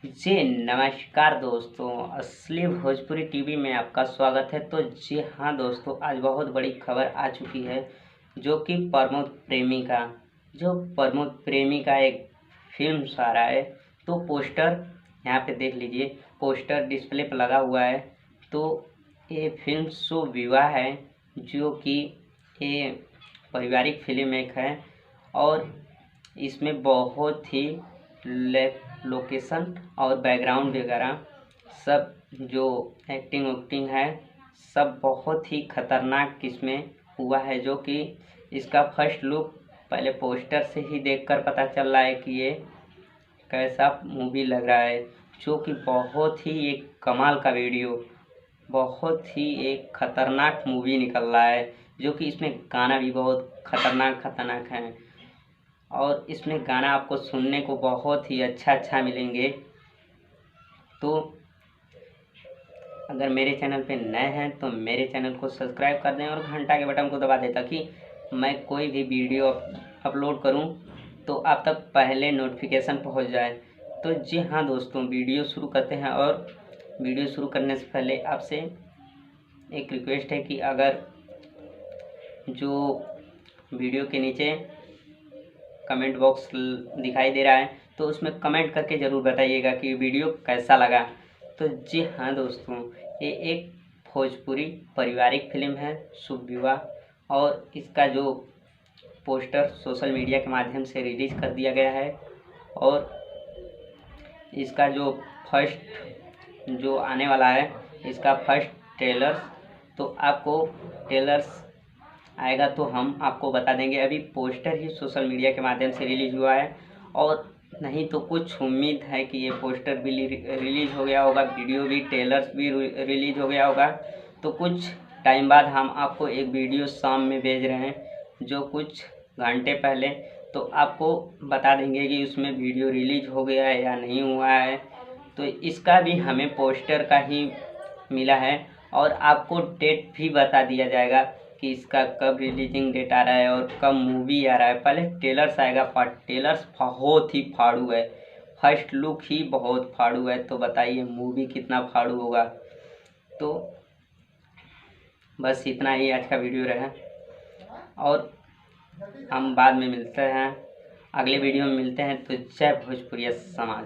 जी नमस्कार दोस्तों, असली भोजपुरी टीवी में आपका स्वागत है। तो जी हाँ दोस्तों, आज बहुत बड़ी खबर आ चुकी है जो कि प्रमोद प्रेमी का एक फिल्म आ रहा है। तो पोस्टर यहाँ पे देख लीजिए, पोस्टर डिस्प्ले पर लगा हुआ है। तो ये फिल्म सो विवाह है जो कि ये पारिवारिक फिल्म एक है और इसमें बहुत ही लोकेशन और बैकग्राउंड वगैरह सब जो एक्टिंग वक्टिंग है सब बहुत ही खतरनाक इसमें हुआ है। जो कि इसका फर्स्ट लुक पहले पोस्टर से ही देखकर पता चल रहा है कि ये कैसा मूवी लग रहा है। जो कि बहुत ही एक कमाल का वीडियो, बहुत ही एक खतरनाक मूवी निकल रहा है। जो कि इसमें गाना भी बहुत खतरनाक है और इसमें गाना आपको सुनने को बहुत ही अच्छा मिलेंगे। तो अगर मेरे चैनल पे नए हैं तो मेरे चैनल को सब्सक्राइब कर दें और घंटा के बटन को दबा दें ताकि मैं कोई भी वीडियो अपलोड करूं तो आप तक पहले नोटिफिकेशन पहुंच जाए। तो जी हाँ दोस्तों, वीडियो शुरू करते हैं। और वीडियो शुरू करने से पहले आपसे एक रिक्वेस्ट है कि अगर जो वीडियो के नीचे कमेंट बॉक्स दिखाई दे रहा है तो उसमें कमेंट करके ज़रूर बताइएगा कि वीडियो कैसा लगा। तो जी हाँ दोस्तों, ये एक भोजपुरी पारिवारिक फिल्म है शुभ विवाह और इसका जो पोस्टर सोशल मीडिया के माध्यम से रिलीज़ कर दिया गया है। और इसका जो फर्स्ट जो आने वाला है, इसका फर्स्ट ट्रेलर, तो आपको ट्रेलर्स आएगा तो हम आपको बता देंगे। अभी पोस्टर ही सोशल मीडिया के माध्यम से रिलीज़ हुआ है और नहीं तो कुछ उम्मीद है कि ये पोस्टर भी रिलीज़ हो गया होगा, वीडियो भी, ट्रेलर्स भी रिलीज़ हो गया होगा। तो कुछ टाइम बाद हम आपको एक वीडियो शाम में भेज रहे हैं जो कुछ घंटे पहले, तो आपको बता देंगे कि उसमें वीडियो रिलीज़ हो गया है या नहीं हुआ है। तो इसका भी हमें पोस्टर का ही मिला है और आपको डेट भी बता दिया जाएगा कि इसका कब रिलीजिंग डेट आ रहा है और कब मूवी आ रहा है। पहले ट्रेलर्स आएगा, ट्रेलर्स बहुत ही फाड़ू है, फर्स्ट लुक ही बहुत फाड़ू है। तो बताइए मूवी कितना फाड़ू होगा। तो बस इतना ही आज का वीडियो रहा और हम बाद में मिलते हैं, अगले वीडियो में मिलते हैं। तो जय भोजपुरिया समाज।